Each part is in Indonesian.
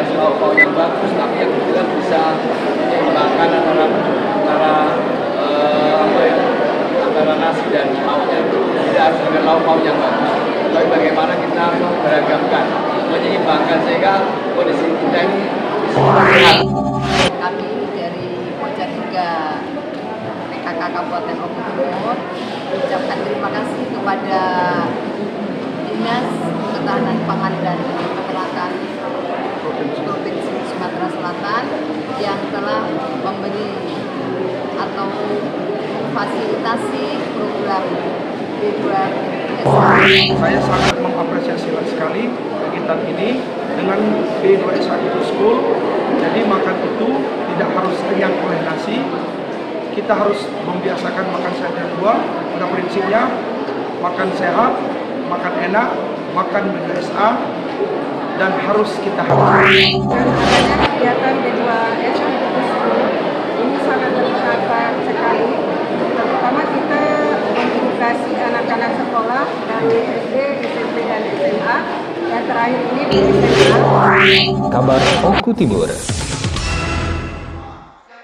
tidak lauk yang bagus, tapi yang kemudian bisa menyeimbangkan antara antara nasi dan lauknya itu tidak harus dengan lauk yang bagus. Tapi bagaimana kita beragamkan, menyeimbangkan sehingga kondisi kita ini sehat. Kami dari Pojat 3 PKK Kabupaten Oku Timur mengucapkan terima kasih kepada Dinas Ketahanan Pangan dan Peternakan Provinsi Sumatera Selatan yang telah memberi atau fasilitasi program B2SA. Saya sangat mengapresiasi sekali kegiatan ini dengan B2SA itu school. Jadi makan itu tidak harus kenyang oleh nasi. Kita harus membiasakan makan sehat dan buah. Pada prinsipnya makan sehat, makan enak, makan B2SA, dan harus kita hargai. Dan adanya kegiatan B2SA ini sangat bermanfaat sekali. Terutama kita mengedukasi anak-anak sekolah dari SD, SMP, dan SMA. Yang terakhir ini di SMA. Kabar Oku Timur.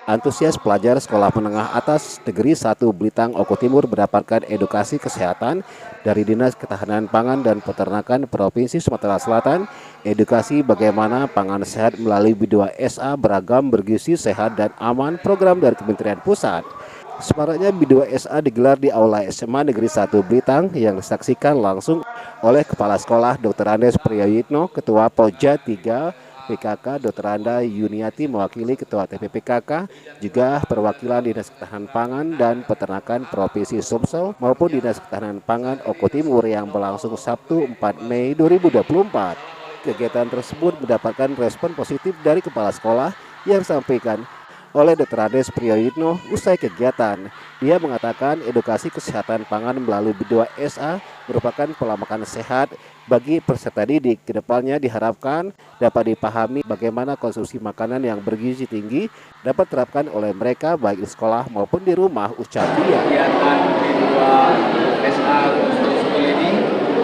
Antusias pelajar Sekolah Menengah Atas Negeri 1 Blitang Oku Timur mendapatkan edukasi kesehatan dari Dinas Ketahanan Pangan dan Peternakan Provinsi Sumatera Selatan. Edukasi bagaimana pangan sehat melalui B2SA beragam bergizi sehat dan aman program dari Kementerian Pusat. Semaraknya B2SA digelar di Aula SMA Negeri 1 Blitang yang disaksikan langsung oleh Kepala Sekolah Dr. Andes Priyayitno, Ketua Pojat 3 PKK Dr. Anda Yuniati mewakili Ketua TPPKK, juga perwakilan Dinas Ketahanan Pangan dan Peternakan Provinsi Sumsel maupun Dinas Ketahanan Pangan Oku Timur yang berlangsung Sabtu 4 Mei 2024. Kegiatan tersebut mendapatkan respon positif dari Kepala Sekolah yang disampaikan oleh Dr. Andes Priyayitno usai kegiatan. Dia mengatakan edukasi kesehatan pangan melalui B2SA merupakan pola makan sehat bagi peserta didik. Kedepannya diharapkan dapat dipahami bagaimana konsumsi makanan yang bergizi tinggi dapat terapkan oleh mereka baik di sekolah maupun di rumah, ucap dia. Kegiatan B2SA School ini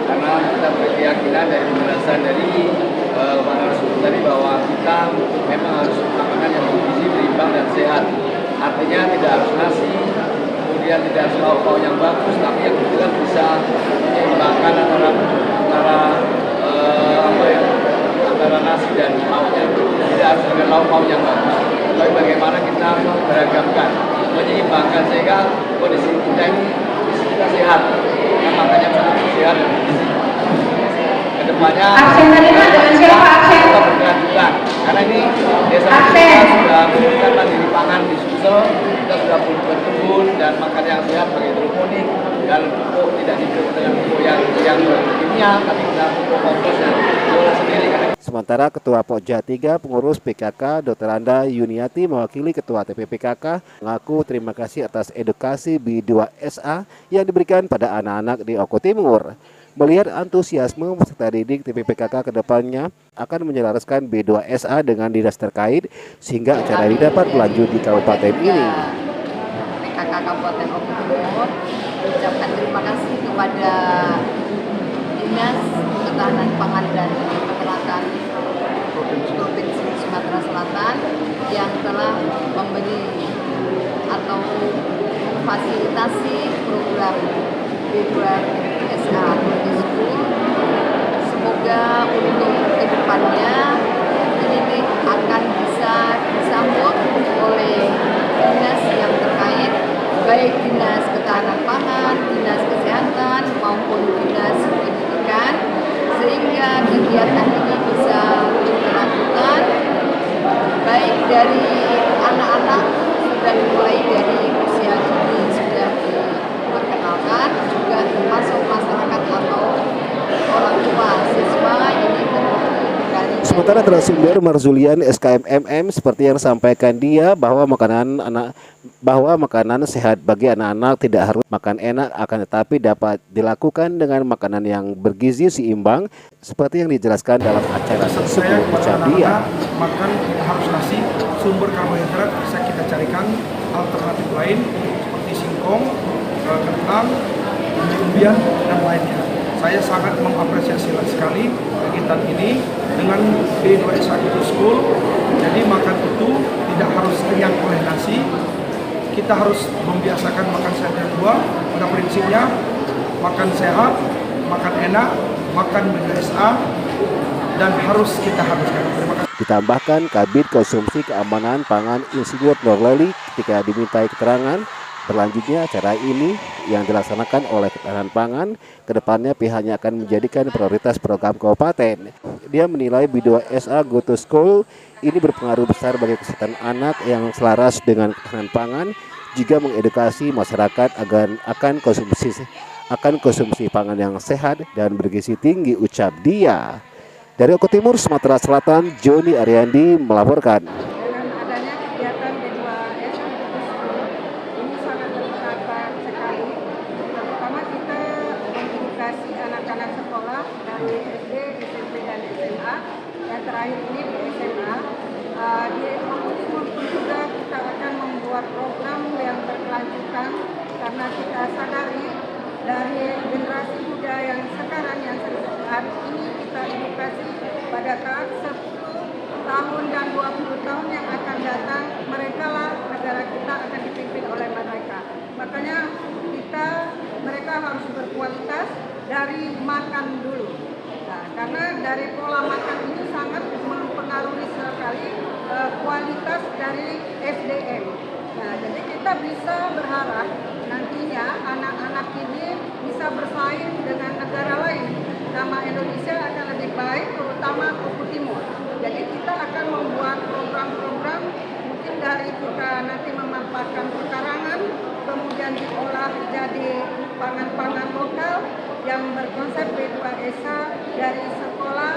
karena kita berkeyakinan dari penjelasan dari Pak Narasumber tadi bahwa kita memang harus makanan yang bergizi, berimbang dan sehat. Artinya tidak harus nasi, kemudian tidak harus lauk yang bagus, tapi yang kemudian bisa menyeimbangkan antara nasi dan lauknya itu tidak harus dengan lauk yang bagus. Tapi bagaimana kita beragamkan, menyeimbangkan sehingga kondisi kita ini sehat. Nah, makanya cukup sehat dan bergizi. Kedepannya kita berkelanjutan karena ini desa kita sudah menunjukkan mandiri pangan di Sumsel, kita sudah berkebun dan makan yang sehat pakai hidroponik dan pupuk tidak diberi dengan pupuk yang kimia, tapi kita pupuk kompos yang diolah sendiri. Sementara Ketua Pojat 3 Pengurus PKK Dr. Anda Yuniati mewakili Ketua TPPKK mengaku terima kasih atas edukasi B2SA yang diberikan pada anak-anak di Oku Timur. Melihat antusiasme peserta didik TPPKK ke depannya akan menyelaraskan B2SA dengan dinas terkait sehingga acara ini dapat berlanjut di kabupaten ini. PKK Kabupaten Oku Timur mengucapkan terima kasih kepada Dinas Ketahanan Pangan dan Peternakan Provinsi Sumatera Selatan yang telah memberi atau fasilitasi program B2SA School. Semoga untuk kedepannya ini akan bisa disambut oleh dinas yang terkait, baik Dinas Ketahanan Pangan, Dinas Kesehatan maupun Dinas Pendidikan, sehingga kegiatan ini bisa dilakukan baik dari anak-anak sudah mulai dari usia dini sudah diperkenalkan, juga termasuk masyarakat atau orang tua siswa ini berani. Sementara narasumber Marzulian SKMMM seperti yang disampaikan dia bahwa makanan sehat bagi anak-anak tidak harus makan enak, akan tetapi dapat dilakukan dengan makanan yang bergizi seimbang seperti yang dijelaskan dalam acara tersebut, ucap dia. Makan tidak harus nasi, sumber karbohidrat bisa kita carikan alternatif lain seperti singkong, kentang, umbi-umbian dan lainnya. Saya sangat mengapresiasi sekali kegiatan ini dengan B2SA Good School. Jadi makan itu tidak harus kenyang oleh nasi. Kita harus membiasakan makan sehat yang dua. Pada prinsipnya makan sehat, makan enak, makan B2SA, dan harus kita habiskan. Terima kasih. Ditambahkan Kabid Konsumsi Keamanan Pangan Insinyur Norleli ketika dimintai keterangan berlanjutnya acara ini yang dilaksanakan oleh Ketahanan Pangan, kedepannya pihaknya akan menjadikan prioritas program kabupaten. Dia menilai B2SA Go to School ini berpengaruh besar bagi kesehatan anak yang selaras dengan ketahanan pangan, juga mengedukasi masyarakat akan konsumsi pangan yang sehat dan bergizi tinggi, ucap dia. Dari Oko Timur, Sumatera Selatan, Joni Ariandi melaporkan. Dengan adanya kegiatan B2SA Good School, ini sangat bermanfaat sekali. Terutama kita mengedukasi anak-anak sekolah dari SD, SMP, dan SMA. Yang terakhir ini di SMA. Di Oko Timur pun juga kita akan membuat program yang berkelanjutan karena kita sadari dari generasi muda yang sekarang yang saat ini kita edukasi pada tahap 10 tahun dan 20 tahun yang akan datang, mereka lah negara kita akan dipimpin oleh mereka. Makanya mereka harus berkualitas dari makan dulu. Nah, karena dari pola makan ini sangat mempengaruhi sekali kualitas dari SDM. Nah, jadi kita bisa berharap nantinya anak-anak ini bisa bersaing dengan negara lain. Nama Indonesia akan lebih baik, terutama Oko Timur. Jadi kita akan membuat program-program mungkin dari kita nanti memanfaatkan pekarangan, kemudian diolah jadi pangan-pangan lokal yang berkonsep B2SA dari sekolah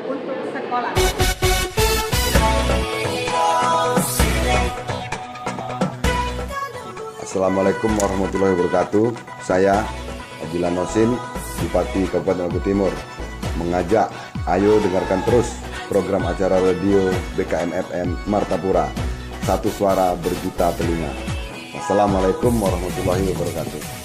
untuk sekolah. Assalamualaikum warahmatullahi wabarakatuh. Saya Abdillah Nosin, Bupati Kabupaten Oko Timur, mengajak ayo dengarkan terus program acara radio BKM FM Martapura, satu suara berjuta telinga. Wassalamualaikum warahmatullahi wabarakatuh.